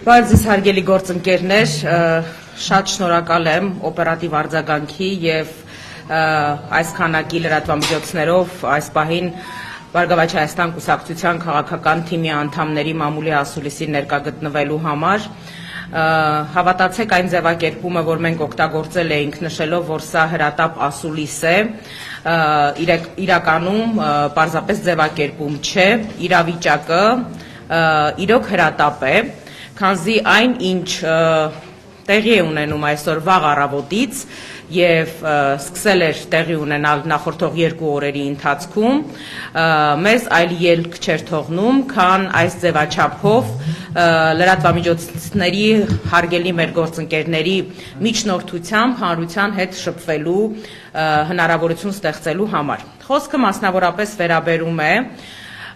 Բայց ես հարգելի գործընկերներ, շատ շնորհակալ եմ օպերատիվ արձագանքի եւ այս քանակի լրատվամիջոցներով այս պահին Բարգավաճ Հայաստան կուսակցության քաղաքական թիմի անդամների մամուլի ասուլիսին ներկա գտնվելու համար հավատացեք այն ձևակերպումը, որ մենք օգտագործել էինք նշելով, որ սա հրատապ ասուլիս է, իրականում պարզապես ձևակերպում չէ, իրավիճակը իրոք հրատապ է, քանզի այն ինչ տեղի է ունենում այսօր վաղ առավոտից եւ սկսել էր տեղի ունենալ նախորդող 2 օրերի ընթացքում մեզ այլ ելք չէր թողնում, քան այս ձևաչափով լրատվամիջոցների հարգելի մեր գործընկերների միջնորդությամբ հանրության հետ շփվելու հնարավորություն ստեղծելու համար։ Խոսքը մասնավորապես վերաբերում է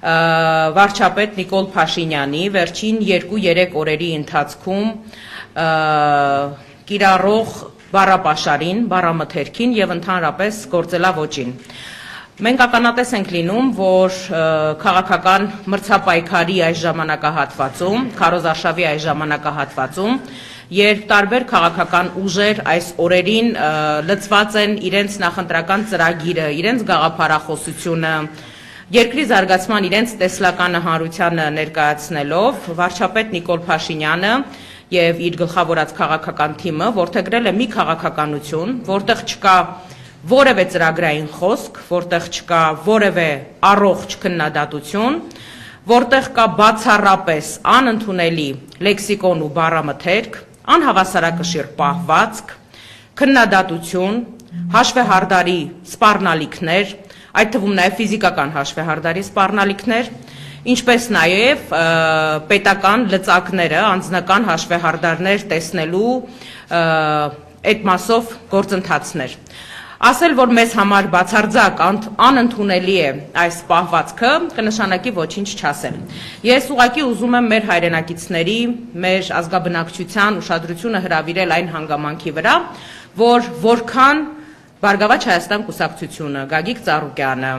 վարչապետ Նիկոլ Փաշինյանի վերջին 2-3 օրերի ընթացքում կիրառող բառապաշարին, բառամթերքին եւ ընդհանրապես գործելավոճին։ Մենք ականատես ենք լինում, որ քաղաքական մրցապայքարի այս ժամանակահատվածում, քարոզարշավի այս ժամանակահատվածում, երբ տարբեր քաղաքական ուժեր այս օրերին լծված են իրենց նախընտրական ծրագիրը, իրենց գաղափարախոսությունը, երկրի զարգացման իրենց տեսլականը հանրությանը ներկայացնելով, վարչապետ Նիկոլ Փաշինյանը եւ իր գլխավորած քաղաքական թիմը որդեգրել է մի քաղաքականություն, որտեղ չկա որևէ ծրագրային խոսք, որտեղ չկա որևէ առողջ քննադատություն, որտեղ կա բացառապես անընդունելի լեքսիկոն ու բառամթերք, անհավասարակշիռ պահվածք, քննադատություն, հաշվեհարդարի սպառնալիքներ, այդ թվում նաև ֆիզիկական հաշվեհարդարի սպառնալիքներ, ինչպես նաև պետական լծակները, անձնական հաշվեհարդարներ տեսնելու այդ մասով գործընթացներ։ Ասել, որ մեզ համար բացարձակ անընդունելի է այս պահվածքը, կնշանակի ոչինչ չասել։ Ես ուղղակի ուզում եմ մեր հայրենակիցների, մեր ազգաբնակչության ուշադրությունը հրավիրել այն հանգամանքի վրա, որ որքան Բարգավաճ Հայաստան կուսակցությունը, Գագիկ Ծառուկյանը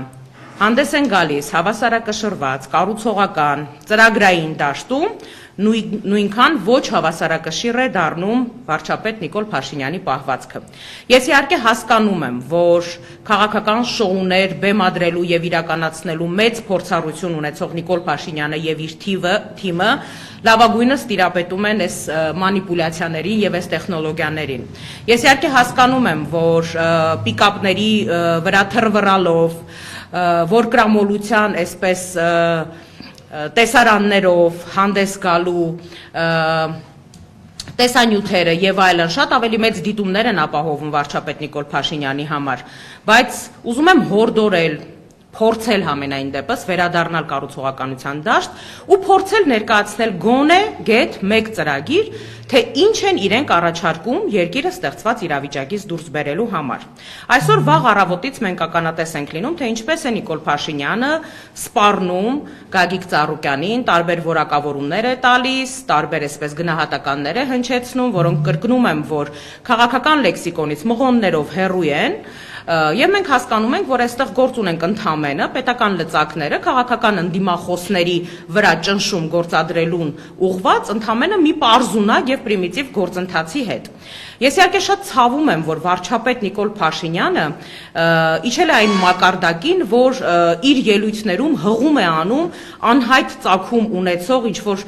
հանդես են գալիս հավասարակշռված, կառուցողական, ծրագրային դաշտում, նույնքան ոչ հավասարակշիռ է դառնում վարչապետ Նիկոլ Փաշինյանի պահվածքը։ Ես իհարկե հասկանում եմ, որ քաղաքական շոուներ բեմադրելու եւ իրականացնելու մեծ փորձառություն ունեցող Նիկոլ Փաշինյանը եւ իր թիմը լավագույնս տիրապետում են այս մանիպուլյացիաներին եւ այս տեխնոլոգիաներին։ Ես իհարկե հասկանում եմ, որ պիկապների վրա թռվռալով, որկրամոլության այսպես տեսարաններով հանդես գալու տեսանյութերը եւ այլն շատ ավելի մեծ դիտումներ են ապահովում վարչապետ Նիկոլ Փաշինյանի համար, բայց ուզում եմ հորդորել, փորձել համենայն դեպս վերադառնալ կառուցողականության դաշտ ու փորձել ներկայացնել գոնե գեթ մեկ ծրագիր, թե ինչ են իրենք առաջարկում երկիրը ստեղծված իրավիճակից դուրս բերելու համար։ Այսօր վաղ առավոտից մենք ականատես ենք լինում, թե ինչպես է Նիկոլ Փաշինյանը սպառնում Գագիկ Ծառուկյանին, տարբեր որակավորումներ է տալիս, տարբեր այսպես գնահատականներ է հնչեցնում, որոնք կրկնում եմ, որ քաղաքական լեքսիկոնից մղոններով հեռու են, եւ մենք հասկանում ենք, որ այստեղ գործ ունենք ընդհանրապես պետական լծակները քաղաքական ընդդիմախոսների վրա ճնշում գործադրելուն ուղղված ընդհանրապես մի պարզունակ եւ պրիմիտիվ գործընթացի հետ։ Ես իհարկե շատ ցավում եմ, որ վարչապետ Նիկոլ Փաշինյանը իջել է այն մակարդակին, որ իր ելույթներում հղում է անում անհայտ ծագում ունեցող ինչ-որ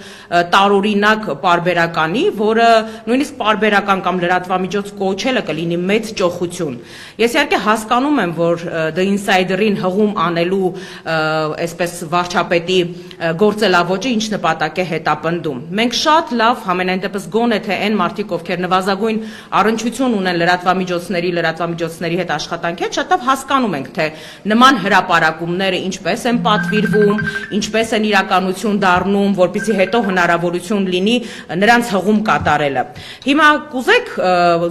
տարօրինակ պարբերականի, որը նույնիսկ պարբերական կամ լրատվամիջոց կոչելը կլինի մեծ ճոխություն։ Ես իհարկե հասկանում եմ, որ The Insider-ին հղում անելու այսպես վարչապետի գործելավոճը ինչ նպատակ է հետապնդում։ Մենք շատ լավ համենայն դեպս գոնե թե այն մարդիկ, ովքեր նվազագույն առնչություն ունեն լրատվամիջոցների հետ աշխատանքի հետ, շատ լավ հասկանում ենք, թե նման հրապարակումները ինչպես են պատվիրվում, ինչպես են իրականություն դառնում, որպեսզի հետո հնարավորություն լինի նրանց հղում կատարելը։ Հիմա կուզեք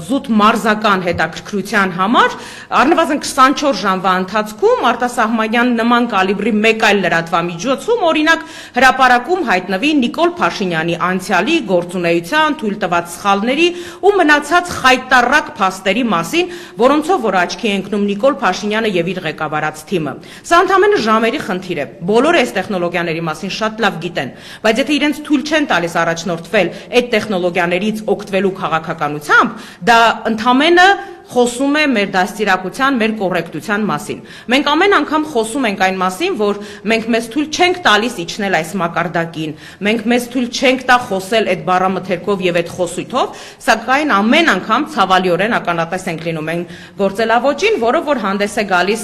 զուտ մարզական հետաքրքրության համար առնվազն 24 ժամվա ընթացքում արտասահմանյան նման կալիբրի մեկ այլ լրատվամիջոցում, օրինակ հրապարակում հայտնվի Նիկոլ Փաշինյանի անցյալի գործունեության, թույլ տված սխալների ու մնացած խայտառակ փաստերի մասին, որոնցով որ աչքի է ընկնում Նիկոլ Փաշինյանը եւ իր ղեկավարած թիմը։ Սա ընդամենը ժամերի խնդիր է։ Բոլորը այս տեխնոլոգիաների մասին շատ լավ գիտեն, բայց եթե իրենց թույլ չեն տալիս առաջնորդվել այդ տեխնոլոգիաներից օգտվելու քաղաքականությամբ, դա ընդամենը խոսում է մեր դաստիարակության, մեր կոռեկտության մասին։ Մենք ամեն անգամ խոսում ենք այն մասին, որ մենք մեզ թույլ չենք տալիս իջնել այս մակարդակին, մենք մեզ թույլ չենք տա խոսել այդ բառամթերքով եւ այդ խոսույթով, սակայն ամեն անգամ ցավալիորեն ականատես ենք լինում այն գործելավոճին, որը որ հանդես է գալիս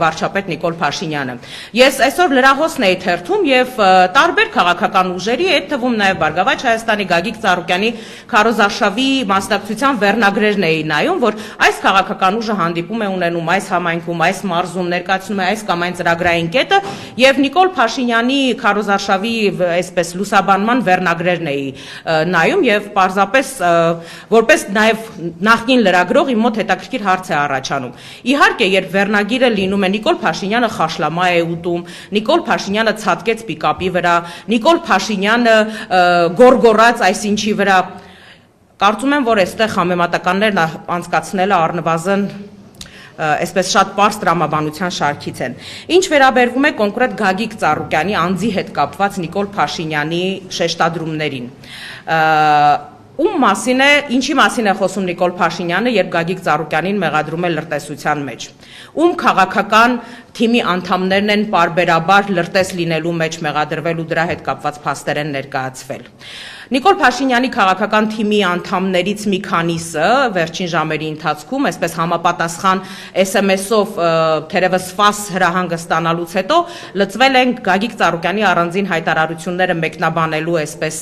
վարչապետ Նիկոլ Փաշինյանը։ Ես այսօր լրահոսն էի թերթում եւ տարբեր քաղաքական ուժերի, այդ թվում նաեւ Բարգավաճ Հայաստանի Գագիկ Ծառուկյանի քարոզարշավի մասնակցության վերնագրերն էի նայում, որ այս քաղաքական ուժը հանդիպում է ունենում այս համայնքում, այս մարզում, ներկայացնում է այս կամ այն ծրագրային կետը եւ Նիկոլ Փաշինյանի քարոզարշավի այսպես լուսաբանման վերնագրերն էի նայում եւ պարզապես որպես նաեւ նախկին լրագրող իմ մոտ հետաքրքիր հարց է առաջանում։ Իհարկե, երբ վերնագիրը լինում է Նիկոլ Փաշինյանը խաշլամա է ուտում, Նիկոլ Փաշինյանը ցածկեց պիկապի վրա, Նիկոլ Փաշինյանը գորգորած այսինչի վրա, կարծում եմ, որ այստեղ համեմատականներն անցկացնելը առնվազն այսպես շատ պարզ տրամաբանության շարքից են։ Ինչ վերաբերվում է կոնկրետ Գագիկ Ծառուկյանի անձի հետ կապված Նիկոլ Փաշինյանի շեշտադրումներին, ում մասին է, ինչի մասին է խոսում Նիկոլ Փաշինյանը, երբ Գագիկ Ծառուկյանին մեղադրում է լրտեսության մեջ, ում քաղաքական թիմի անդամներն են պարբերաբար լրտես լինելու մեջ մեղադրվել ու դրա հետ կապված փաստեր են ներկայացվել։ Նիկոլ Փաշինյանի քաղաքական թիմի անդամներից մի քանիսը վերջին ժամերի ընթացքում, այսպես համապատասխան SMS-ով թերևս ֆաս հրահանգը ստանալուց հետո լծվել են Գագիկ Ծառուկյանի առանձին հայտարարությունները մեկնաբանելու այսպես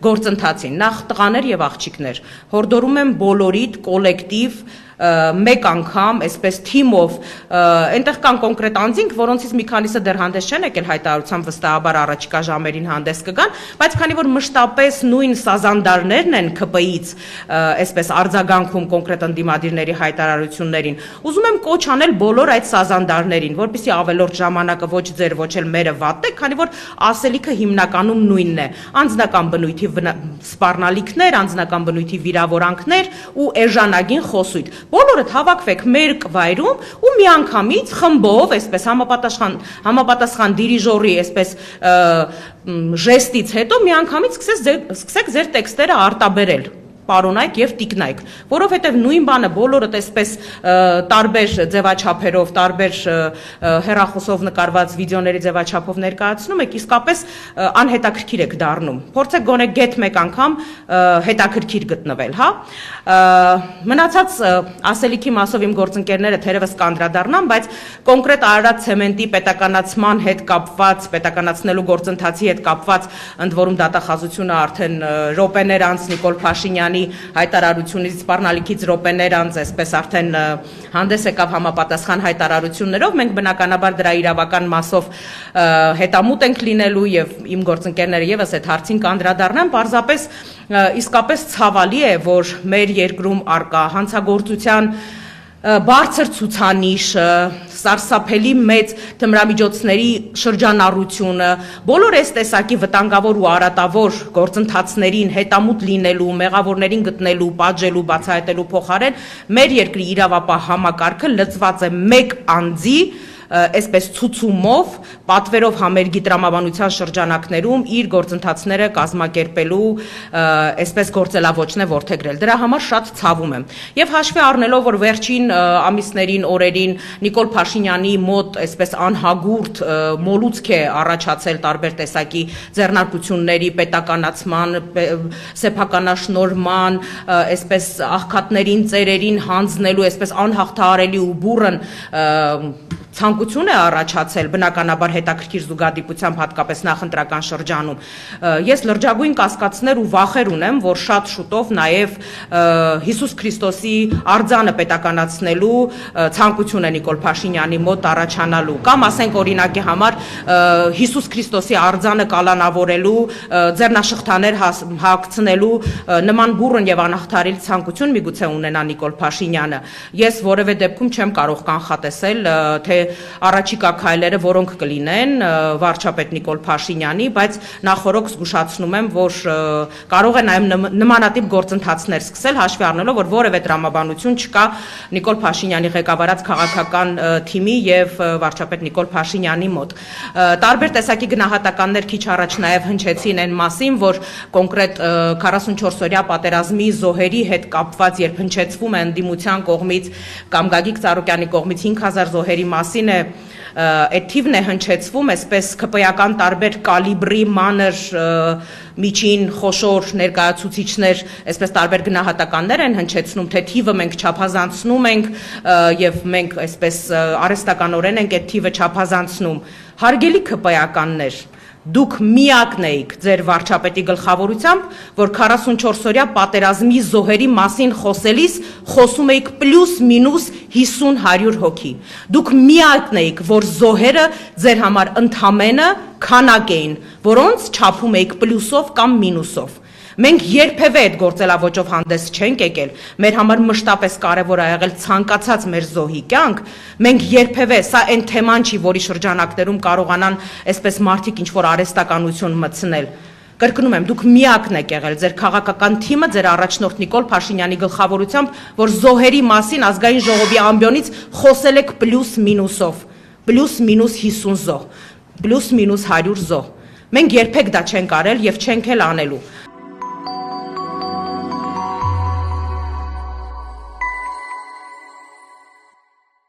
գործընթացին։ Նախ տղաներ եւ աղջիկներ, հորդորում եմ բոլորիդ կոլեկտիվ մեկ անգամ, այսպես թիմով, այնտեղ կան կոնկրետ անձինք, որոնցից մի քանիսը դեռ հանդես չեն եկել հայտարարությամբ, վստահաբար առաջիկա ժամերին հանդես կգան, բայց քանի որ մշտապես նույն սազանդարներն են ԿՊ-ից, այսպես արձագանքում կոնկրետ ընդդիմադիրների հայտարարություններին, ուզում եմ կոչ անել բոլոր այդ սազանդարներին, որպեսզի ավելորդ ժամանակը ոչ ձեր, ոչ էլ մերը վատեք, քանի որ ասելիքը հիմնականում նույնն է, անձնական բնույթի սպառնալիքներ, անձնական բնույթի վիրավորանքներ ու էժանագին խոսույթ։ Բոլորդ հավաքվեք մեր վայրում ու միանգամից խմբով, այսպես համապատասխան դիրիժորի այսպես ժեստից հետո միանգամից սկսեք ձեր տեքստերը արտաբերել, պարոնայք եւ տիկնայք, որովհետեւ նույն բանը բոլորդ այսպես տարբեր ձևաչափերով, տարբեր հեռախոսով նկարված վիդեոների ձևաչափով ներկայացնում եք, իսկապես անհետաքրքիր եք դառնում։ Փորձեք գոնե գետ մեկ անգամ հետաքրքիր գտնվել, հա։ Մնացած ասելիքի մասով իմ գործընկերները թերևս կանդրադառնան, բայց կոնկրետ Արարատ ցեմենտի պետականացման հետ կապված, պետականացնելու գործընթացի հետ կապված, ընդ որում դատախազությունը արդեն րոպեներ անց Նիկոլ Փաշինյանի հայտարարությունից սպառնալիքից րոպեներ անց այսպես արդեն հանդես եկավ համապատասխան հայտարարություններով, մենք բնականաբար դրա իրավական մասով հետամուտ ենք լինելու եւ իմ գործընկերները եւս այդ հարցին կանդրադառնան, պարզապես իսկապես ցավալի է, որ մեր երկրում արկա հանցագործության բարձր ցուցանիշը, սարսափելի մեծ թմրամիջոցների շրջանառությունը, բոլոր այս տեսակի վտանգավոր ու արատավոր գործընթացներին հետամուտ լինելու, մեղավորներին գտնելու, պատժելու, բացահայտելու փոխարեն մեր երկրի իրավապահ համակարգը լծված է մեկ անձի այսպես ցուցումով, պատվերով համերգի տրամաբանության շրջանակներում իր գործընթացները կազմակերպելու այսպես գործելավոճն է որդեգրել։ Դրա համար շատ ցավում եմ։ Եվ հաշվի առնելով, որ վերջին ամիսներին, օրերին Նիկոլ Փաշինյանի մոտ այսպես անհագուրդ մոլուցք է առաջացել տարբեր տեսակի ձեռնարկությունների պետականացման, սեփականաշնորհման, այսպես աղքատներին, ծերերին հանձնելու, այսպես անհաղթահարելի ու բուռն ցանկություն է առաջացել բնականաբար հետաքրքիր զուգադիպությամբ հատկապես նախընտրական շրջանում ես լրջագույն կասկածներ ու վախեր ունեմ որ շատ շուտով նաև Հիսուս Քրիստոսի արձանը պետականացնելու ցանկություն է Նիկոլ Փաշինյանի մոտ առաջանալու կամ ասենք օրինակի համար Հիսուս Քրիստոսի արձանը կալանավորելու ձեռնաշղթաներ հագցնելու նման բուռն եւ անհաղթարիլ ցանկություն միգուցե ունենա Նիկոլ Փաշինյանը ես որևէ դեպքում չեմ կարող կանխատեսել թե առաջիկա քայլերը որոնք կլինեն վարչապետ Նիկոլ Փաշինյանի, բայց նախորոք զգուշացնում եմ, որ կարող է նաև նմանատիպ գործընթացներ սկսել, հաշվի առնելով, որ որևէ տրամաբանություն չկա Նիկոլ Փաշինյանի ղեկավարած քաղաքական թիմի եւ վարչապետ Նիկոլ Փաշինյանի մոտ։ Տարբեր տեսակի գնահատականներ քիչ առաջ նաև հնչեցին այն մասին, որ կոնկրետ 44-օրյա պատերազմի զոհերի հետ կապված երբ հնչեցվում է ընդդիմության կողմից կամ Գագիկ Ծառուկյանի կողմից 5000 զոհերի մասին է այդ թիվն է հնչեցվում այսպես ԿՊ-ական տարբեր կալիբրի մանր միջին խոշոր ներկայացուցիչներ այսպես տարբեր գնահատականներ են հնչեցնում թե թիվը մենք չափազանցնում ենք եւ մենք այսպես արհեստականորեն ենք այդ թիվը չափազանցնում հարգելի ԿՊ-ականներ դուք միակն էիք ձեր վարչապետի գլխավորությամբ, որ 44-օրյա պատերազմի զոհերի մասին խոսելիս խոսում էիք պլյուս մինուս 50-100 հոգի։ Դուք միակն էիք, որ զոհերը ձեր համար ընդամենը քանակ էին, որոնց չափում էիք պլյուսով կամ մինուսով։ Մենք երբևէ այդ գործելավոճով հանդես չենք եկել, մեր համար մշտապես կարևոր է եղել ցանկացած մեր զոհի կյանք, մենք երբևէ սա այն թեման չի, որի շրջանակներում կարողանան այսպես մարդիկ ինչ-որ արհեստականություն մտցնել։ Կրկնում եմ, դուք միակն եք եղել ձեր քաղաքական թիմը, ձեր առաջնորդ Նիկոլ Փաշինյանի գլխավորությամբ, որ զոհերի մասին ազգային ժողովի ամբիոնից խոսել եք պլյուս մինուսով, պլյուս մինուս 50 զոհ, պլյուս մինուս 100 զոհ։ Մենք երբեք դա չենք արել եւ չենք էլ անելու։